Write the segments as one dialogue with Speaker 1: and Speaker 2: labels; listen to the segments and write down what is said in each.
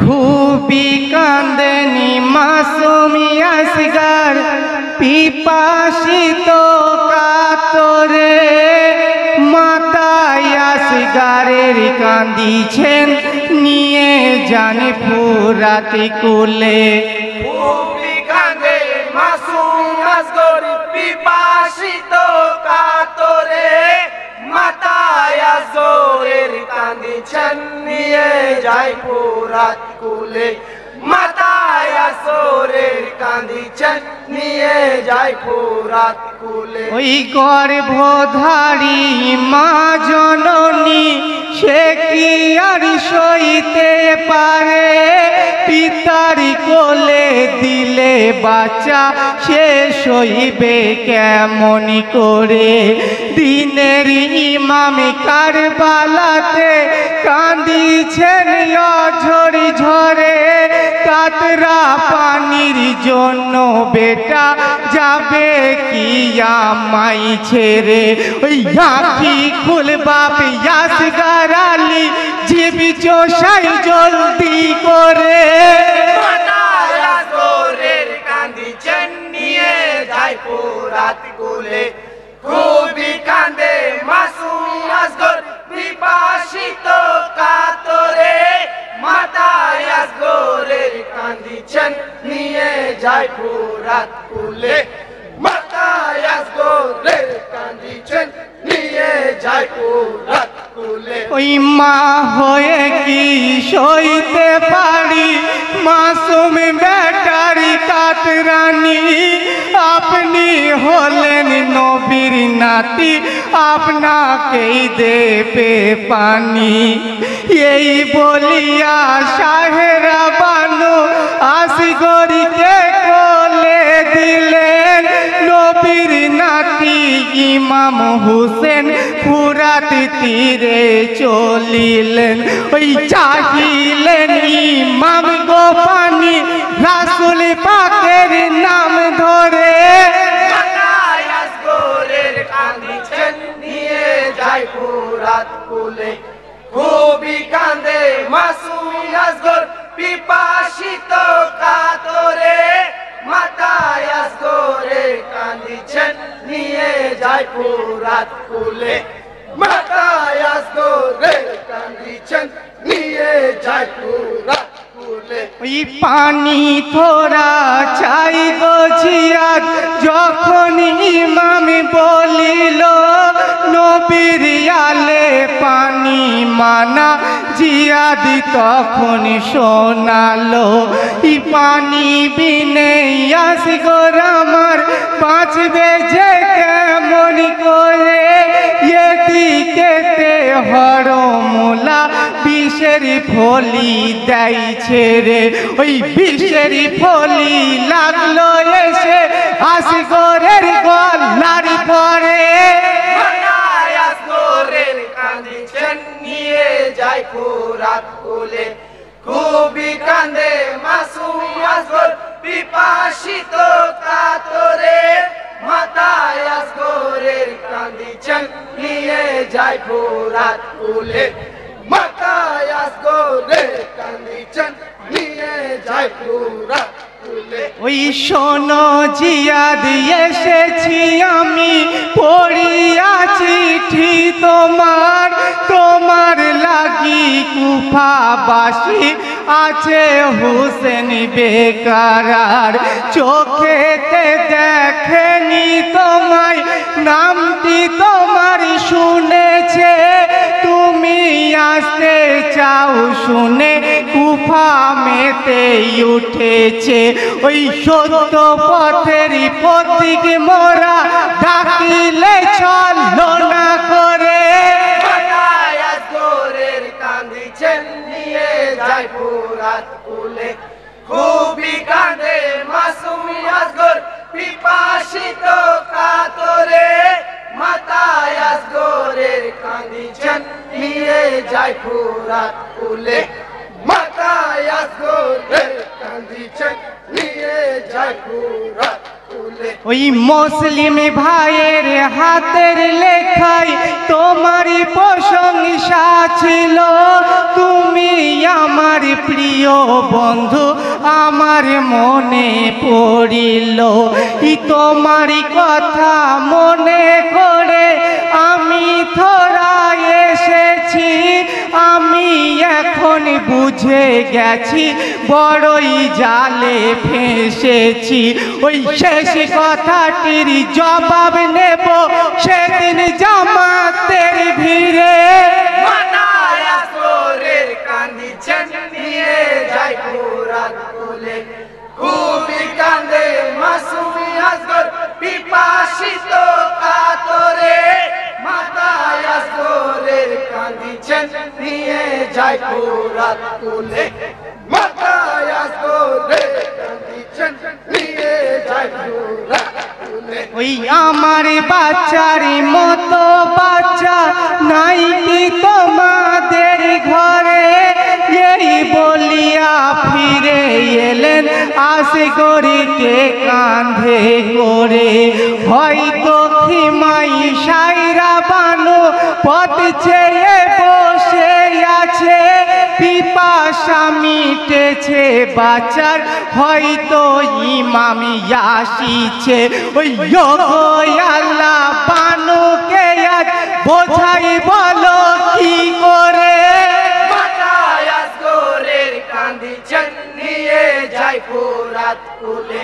Speaker 1: খুবই কান্দেনি মাসুমি আসগার পিপাসিত কাতরে মাতায় আসগারের কান্দিছেন নিয়ে যান ফুরাত কোলে।
Speaker 2: খুবই কাঁদে মাসুম আসগর পিপাসিত কাতরে মাতায় আসগরের কান্দিছেন নিয়ে যায় ফুরাত কোলে। মাতায় আসগরের কান্দিছেন নিয়ে যায় ফুরাত কোলে।
Speaker 1: ওই গর্ভধারী মা জননী সে কি আর সইতে পারে, পিতার কোলে দিলে বাচ্চা সে সইবে কেমন করে। দিনের ইমাম কারবালাতে কাঁদিছেন অঝরে ঝরে, কাতরা পানির জন্য বেটা যাবে কি আমায় ছেড়ে। ওই আঁখি খুল বাপ আসগার আলী জীবি চোষাই জলদি করে।
Speaker 2: মাতায় আসগরের কান্দিছেন নিয়ে যায় ফুরাত কোলে। খুবই কাঁদে মাসুম আসগর পিপাসিত কাতরে মাতায় আসগরের কান্দিছেন নিয়ে যায় ফুরাত কোলে। মাতায় আসগরের কান্দিছেন নিয়ে যায় ফুরাত কোলে।
Speaker 1: ওই মা হয়ে কি সইতে পারি মাসুম বেটারি কাতরানি, আপনি হলেন নবীর নাতি আপনাকেই দেবে পানি। এই বলিয়া শাহেরা বানু আসগরকে কোলে দিলেন, নবীর নাতি ইমাম হুসেন ফুরাত তীরে চলিলেন। ওই চাহিলেন ইমাম গো পানি রাসূল পাকের নাম ধরে।
Speaker 2: মাতায় আসগরের কান্দিছেন নিয়ে যায় ফুরাত কোলে। খুবই কাঁদে মাসুম আসগর পিপাসিত কাতরে মাতায় আসগরের কান্দিছেন নিয়ে যায় ফুরাত কোলে। মাতায় আসগরের কান্দিছেন নিয়ে যায় ফুরাত কোলে।
Speaker 1: ওই পানি থোড়া চাই গো জিয়াদ যখন ইমাম বলিল, নবীর আলে পানি মানা জিয়াদ তখন শোনালো। ই পানি বিনে আসগর আমার বাঁচবে যে কেমন করে, এদিকেতে হরমুলা বিষের ফলি দেয়ছে রে। ওই বিষের ফলি লাগলো এসে আসগরের গলার পরে।
Speaker 2: মাতায় আসগরের কান্দিছেন নিয়ে যায় ফুরাত কোলে। খুবই কাঁদে মাসুম আসগর পিপাসিত কাতরে মাতায় আসগরের কান্দিছেন নিয়ে যায় ফুরাত কোলে। মাতায় আসগরের কান্দিছেন নিয়ে যায় ফুরাত কোলে।
Speaker 1: ওই শোনো জিয়াদ এসেছি আমি পড়িয়া চিঠি তোমার, তোমার লাগি কুফাবাসী আছে হুসেন বেকারার। চোখেতে দেখেনি তোমায় নামটি তোমার শুনেছে, তুমি আসতে চাও শুনে কুফা মেতে উঠেছে। ওই সত্য পথের পথিক মোরা ডাকিলে চলো না করে।
Speaker 2: মাতায় আসগরের কান্দিছেন নিয়ে যায় ফুরাত কোলে। খুবই কাঁদে মাসুম আসগর পিপাসিত কাতরে মাতায় আসগরের কান্দিছেন নিয়ে যায় ফুরাত কোলে। মাতায় আসগরের কান্দিছেন নিয়ে যায় ফুরাত কোলে।
Speaker 1: ওই মুসলিম ভাইয়ের হাতের লেখায় তোমারই প্রশংসা ছিল, তুমি আমার প্রিয় বন্ধু আমার মনে পড়িল। তোমারই কথা মনে করে আমি থোড়া এসেছি, আমি এখন বুঝে গেছি বড়ই জালে ফেঁসেছি। ওই শেষ কথাটির জবাব নেব সেদিন জামাতের ভিড়ে।
Speaker 2: মাথায় আসরের কান্দিছেন নিয়ে যায় ফুরাত কুলে, খুবই কান্দে মাসুমি আসগর পিপাসিত কাতরে। মাথায় আসরের কান্দিছেন নিয়ে যায় ফুরাত কুলে, মাথায় আসরের কান্দিছেন নিয়ে যায় ফুরাত কুলে।
Speaker 1: ওই আমার বাচ্চার মতো বাচ্চা নাই কি তোমাদের ঘরে, এই বলিয়া ফিরে এলেন আসগরকে কাঁধে করে। হয়তো খিমাই সাইরা বানু পথ চেয়ে বসে আছে, পিপাসা মিটেছে বাচ্চার হয়তো ইমাম আসিছে। ওই গো আল্লাহ বানুকে আজ বোঝাই বলো কি করে।
Speaker 2: মাথায় আসগরের কান্দিছেন নিয়ে যায় ফুরাত কুলে,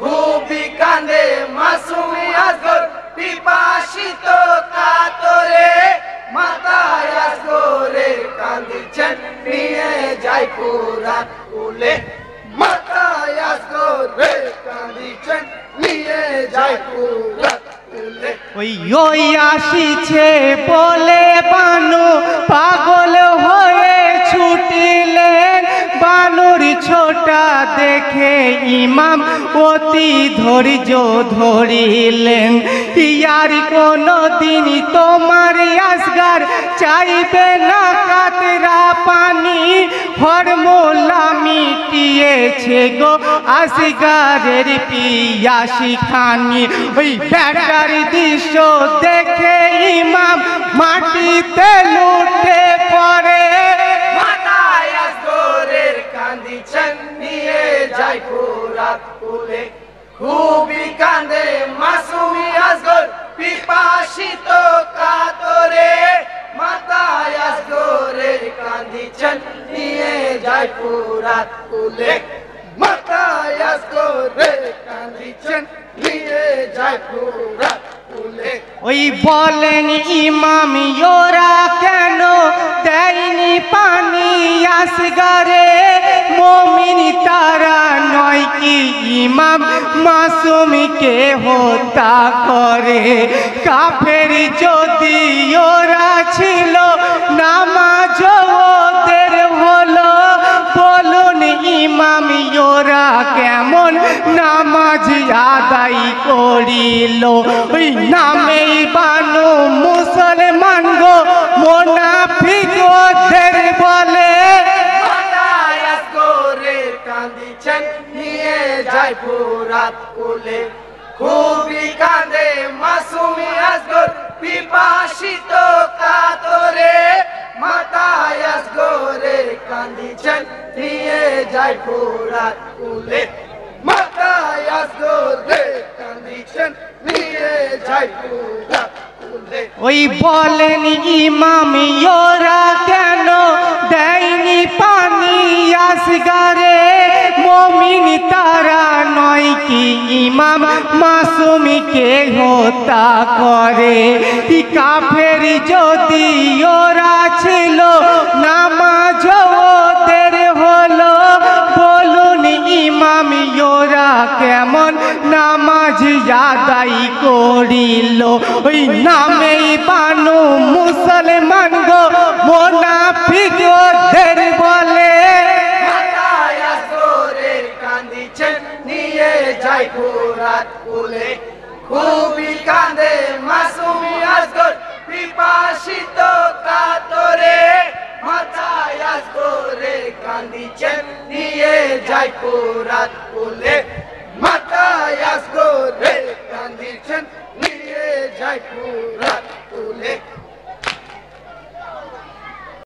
Speaker 2: খুবই কান্দে মাসুমি আসগর পিপাসিত কাতরে। মাথায় আসগরের কান্দিছেন নিয়ে যায় ফুরাত কুলে, মাথায় আসগরের কান্দিছেন নিয়ে যায় ফুরাত কুলে।
Speaker 1: ওই আসিছে বলে বানু পাগল হয়ে ছুটিলেন, বানুর ছোটা দেখে ইমাম অতি ধৈর্য ধরিলেন। ইয়ার কোনো দিন তোমার আসগার চাইবে না কাতরা পানি, ফর্মুলা মিটিয়েছে গো আসগারের পিয়াসি খানি। ওই ব্যাটার দৃশ্য দেখে ইমাম মাটিতে লুটে পড়ে।
Speaker 2: মাথায় আসগরের কান্দিছেন নিয়ে যায় ফুরাত কুলে, খুবই কান্দে মাসুমি আসগর পিপাসিত কাতরে। মাথায় আসগরের কান্দিছেন নিয়ে যায় ফুরাত কুলে, মাথায় আসগরের কান্দিছেন নিয়ে যায় ফুরাত কুলে।
Speaker 1: ওই বলেন ইমাম ওরা কেন দেয়নি পানি আসগারে, মুমিন তারা নয় কি ইমাম মাসুমকে হত্যা করে। কাফের যদি ওরা ছিল নামাজ ওদের হলো, বলুন ইমাম ওরা কেমন নামাজ আদায় করিল। ওই নামেই বানু মুসলমান গো মুনাফিক ওদের বলে।
Speaker 2: মাথায় আসগরের কান্দিছেন নিয়ে যায় ফুরাত কুলে, খুবই কান্দে মাসুমি আসগর পিপাসিত কাতরে। মাথায় আসগরের কান্দিছেন নিয়ে যায় ফুরাত কুলে, মাথায় আসগরের কান্দিছেন নিয়ে যায় ফুরাত কুলে।
Speaker 1: ওই বলেন ইমাম ওরা কেন দেয়নি পানি আসগারে, মুমিন তারা নয় কি ইমাম মাসুমকে হত্যা করে। কাফের যদি ওরা ছিল নামাজ ওদের হলো, বলুন ইমাম ওরা কেমন নামাজ আদায় করিল। ওই নামেই বানু মুসলমান গো মুনাফিক ওদের বলে।
Speaker 2: মাথায় আসগরের কান্দিছেন নিয়ে যায় ফুরাত কুলে, খুবই কান্দে মাসুমি আসগর পিপাসিত কাতরে। মাথায় আসগরের কান্দিছেন নিয়ে যায় ফুরাত